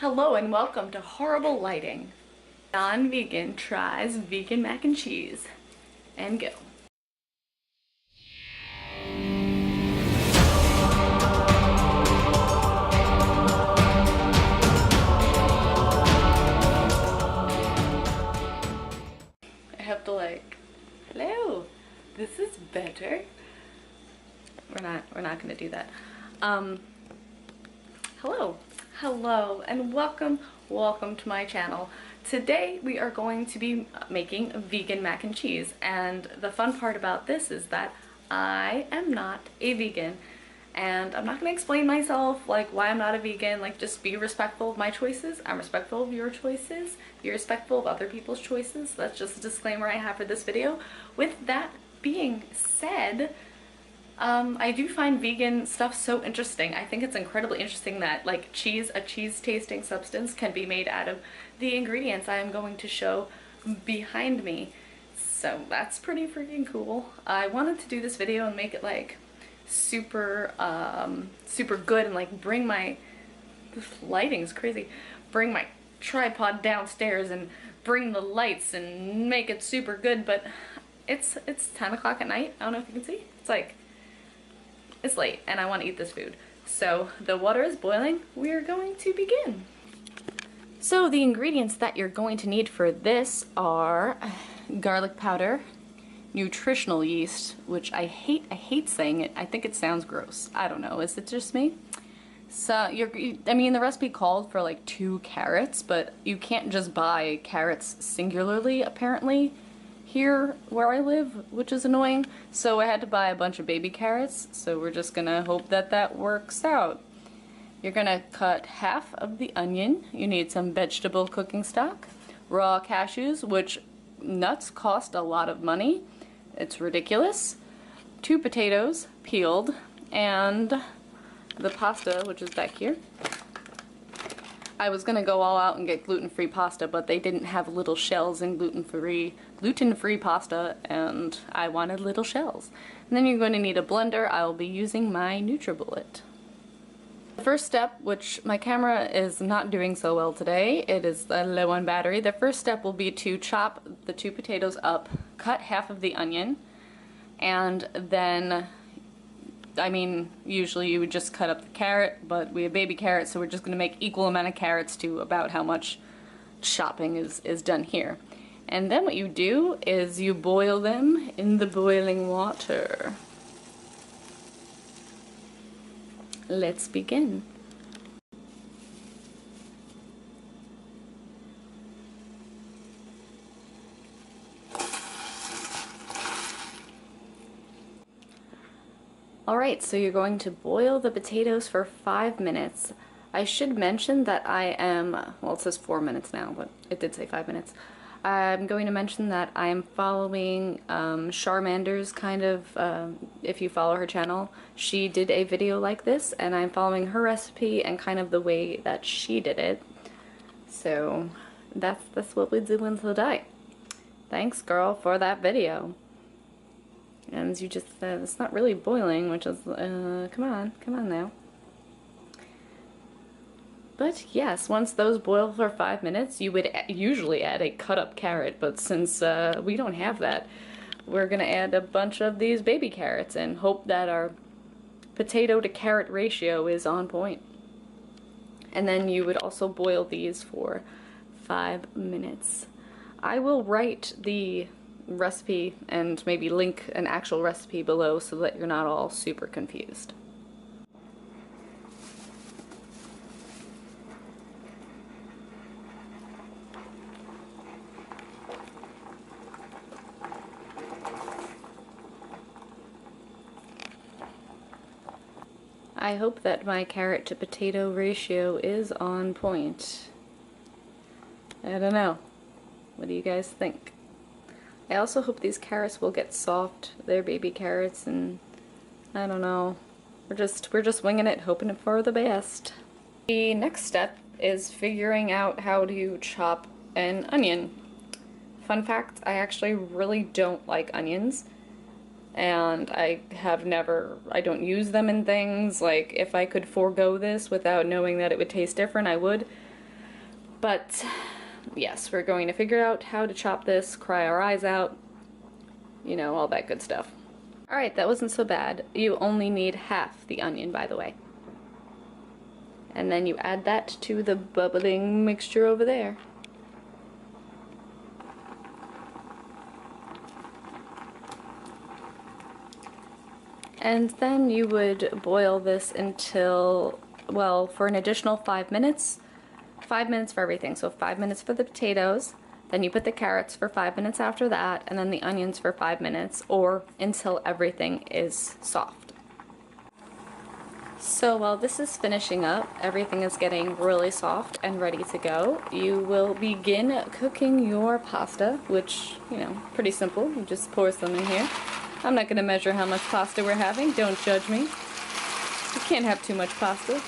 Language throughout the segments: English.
Hello and welcome to Horrible Lighting. Non-vegan tries vegan mac and cheese. And go. I have to hello, this is better. We're not gonna do that. Hello and welcome to my channel. Today we are going to be making vegan mac and cheese, and the fun part about this is that I am not a vegan, and I'm not going to explain myself why I'm not a vegan. Just be respectful of my choices. I'm respectful of your choices. Be respectful of other people's choices. That's just a disclaimer I have for this video. With that being said, I do find vegan stuff so interesting. I think it's incredibly interesting that a cheese tasting substance can be made out of the ingredients I am going to show behind me. So that's pretty freaking cool. I wanted to do this video and make it super good and bring my, this lighting's crazy, bring my tripod downstairs and bring the lights and make it super good, but it's 10 o'clock at night. I don't know if you can see. It's late and I want to eat this food. So the water is boiling. We are going to begin. So the ingredients that you're going to need for this are garlic powder, nutritional yeast, which I hate saying it. I think it sounds gross. I don't know. Is it just me? So I mean, the recipe called for 2 carrots, but you can't just buy carrots singularly apparently here where I live, which is annoying. So I had to buy a bunch of baby carrots, so we're just gonna hope that that works out. You're gonna cut half of the onion. You need some vegetable cooking stock, raw cashews, which nuts cost a lot of money. It's ridiculous. 2 potatoes peeled, and the pasta, which is back here. I was gonna go all out and get gluten-free pasta, but they didn't have little shells in gluten-free pasta, and I wanted little shells. And then you're going to need a blender. I will be using my NutriBullet. The first step, which my camera is not doing so well today, it is low on battery. The first step will be to chop the 2 potatoes up, cut half of the onion, and then, I mean, usually you would just cut up the carrot, but we have baby carrots, so we're just going to make equal amount of carrots to about how much chopping is done here. And then what you do is you boil them in the boiling water. Let's begin. Alright, so you're going to boil the potatoes for 5 minutes. I should mention that I am, well, it says 4 minutes now, but it did say 5 minutes. I'm going to mention that I am following Charmander's if you follow her channel. She did a video like this, and I'm following her recipe and kind of the way that she did it. So that's what we're doing today. Thanks, girl, for that video. And you just, it's not really boiling, which is, come on now. But yes, once those boil for 5 minutes, you would usually add a cut up carrot, but since we don't have that, we're gonna add a bunch of these baby carrots and hope that our potato to carrot ratio is on point. And then you would also boil these for 5 minutes. I will write the recipe and maybe link an actual recipe below so that you're not all super confused. I hope that my carrot to potato ratio is on point. I don't know. What do you guys think? I also hope these carrots will get soft. They're baby carrots, and I don't know. We're just winging it, hoping for the best. The next step is figuring out how to chop an onion. Fun fact, I actually really don't like onions. And I don't use them in things. If I could forego this without knowing that it would taste different, I would. But yes, we're going to figure out how to chop this, cry our eyes out, you know, all that good stuff. Alright, that wasn't so bad. You only need half the onion, by the way. And then you add that to the bubbling mixture over there. And then you would boil this until, well, for an additional 5 minutes. 5 minutes for everything. So 5 minutes for the potatoes, then you put the carrots for 5 minutes after that, and then the onions for 5 minutes, or until everything is soft. So while this is finishing up, everything is getting really soft and ready to go, you will begin cooking your pasta, which, you know, pretty simple. You just pour some in here. I'm not going to measure how much pasta we're having, don't judge me. You can't have too much pasta.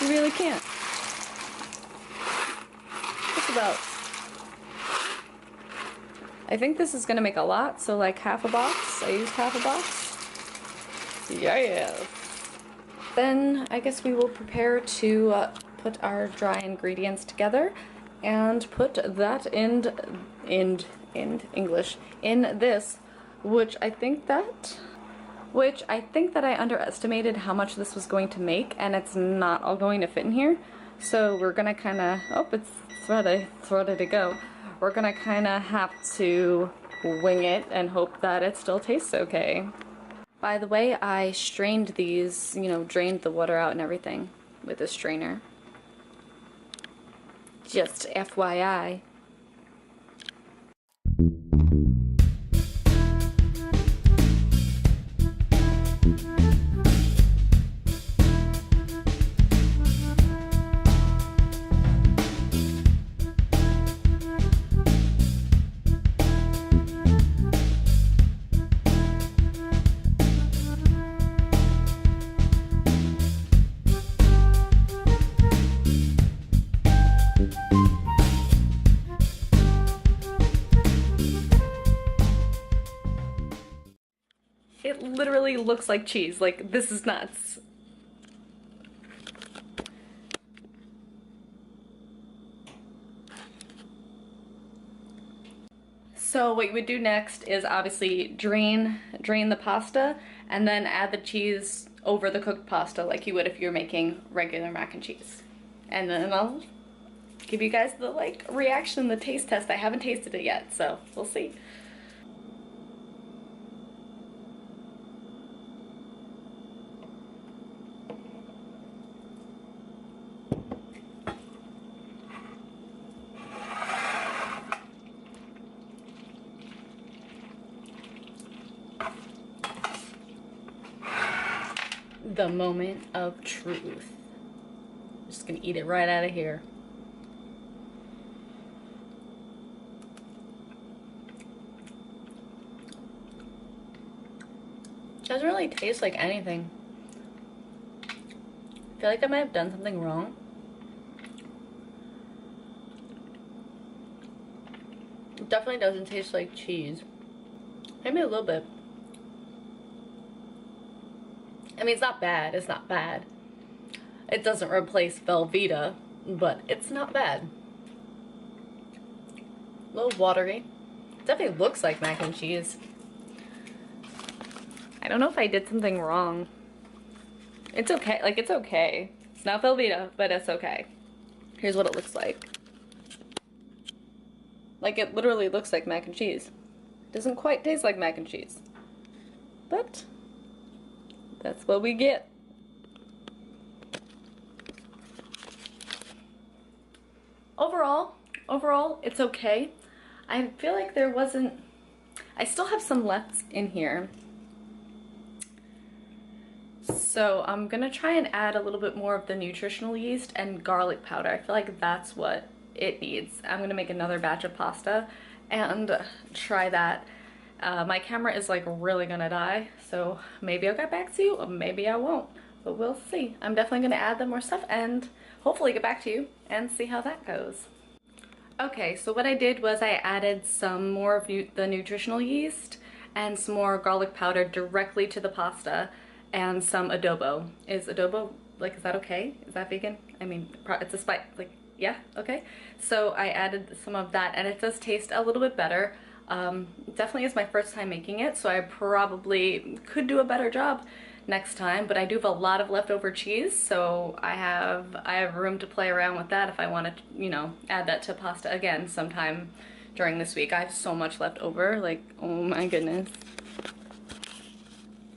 You really can't. Just about. I think this is going to make a lot, so like half a box. I used half a box. Yeah. Then I guess we will prepare to put our dry ingredients together and put that in this, which I think that I underestimated how much this was going to make, and it's not all going to fit in here. So we're gonna kind of, oh, it's ready to go. We're gonna kind of have to wing it and hope that it still tastes okay. By the way, I strained these, you know, drained the water out and everything with a strainer. Just FYI. It literally looks like cheese. Like, this is nuts. So what you would do next is obviously drain the pasta and then add the cheese over the cooked pasta like you would if you were making regular mac and cheese. And then I'll give you guys the like reaction, the taste test. I haven't tasted it yet, so we'll see. The moment of truth. Just gonna eat it right out of here. Doesn't really taste like anything. I feel like I might have done something wrong. It definitely doesn't taste like cheese. Maybe a little bit. I mean, it's not bad. It's not bad. It doesn't replace Velveeta, but it's not bad. A little watery. It definitely looks like mac and cheese. I don't know if I did something wrong. It's okay. Like, it's okay. It's not Velveeta, but it's okay. Here's what it looks like. Like, it literally looks like mac and cheese. It doesn't quite taste like mac and cheese. But that's what we get. Overall, it's okay. I feel like there wasn't... I still have some left in here. So I'm gonna try and add a little bit more of the nutritional yeast and garlic powder. I feel like that's what it needs. I'm gonna make another batch of pasta and try that. My camera is like really gonna die, so maybe I'll get back to you, or maybe I won't, but we'll see. I'm definitely gonna add them more stuff and hopefully get back to you and see how that goes. Okay, so what I did was I added some more of the nutritional yeast and some more garlic powder directly to the pasta and some adobo. Is adobo, like, is that okay? Is that vegan? I mean, it's a spice, like, Yeah, okay. So I added some of that and it does taste a little bit better. Definitely is my first time making it, so I probably could do a better job next time, but I do have a lot of leftover cheese, so I have room to play around with that if I want to, you know, add that to pasta again sometime during this week. I have so much left over, like, oh my goodness.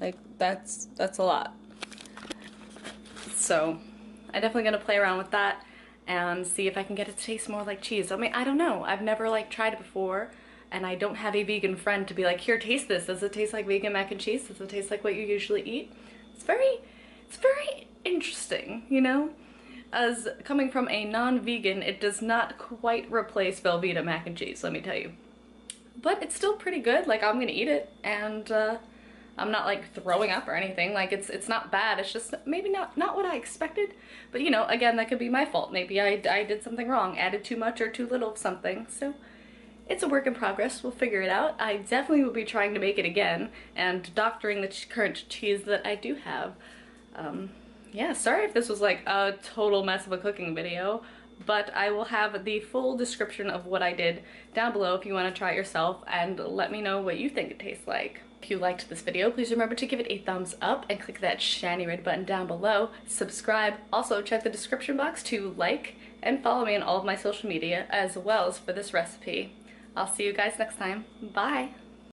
Like, that's a lot. So I'm definitely gonna play around with that and see if I can get it to taste more like cheese. I mean, I don't know. I've never like tried it before, and I don't have a vegan friend to be like, here, taste this. Does it taste like vegan mac and cheese? Does it taste like what you usually eat? It's very interesting, you know? As coming from a non-vegan, it does not quite replace Velveeta mac and cheese, let me tell you. But it's still pretty good. Like, I'm gonna eat it, and I'm not like throwing up or anything. Like, it's not bad. It's just maybe not what I expected. But you know, again, that could be my fault. Maybe I did something wrong, added too much or too little of something. So it's a work in progress. We'll figure it out. I definitely will be trying to make it again and doctoring the current cheese that I do have. Yeah, sorry if this was like a total mess of a cooking video, but I will have the full description of what I did down below if you want to try it yourself, and let me know what you think it tastes like. If you liked this video, please remember to give it a thumbs up and click that shiny red button down below. Subscribe. Also, check the description box to like and follow me on all of my social media as well as for this recipe. I'll see you guys next time. Bye!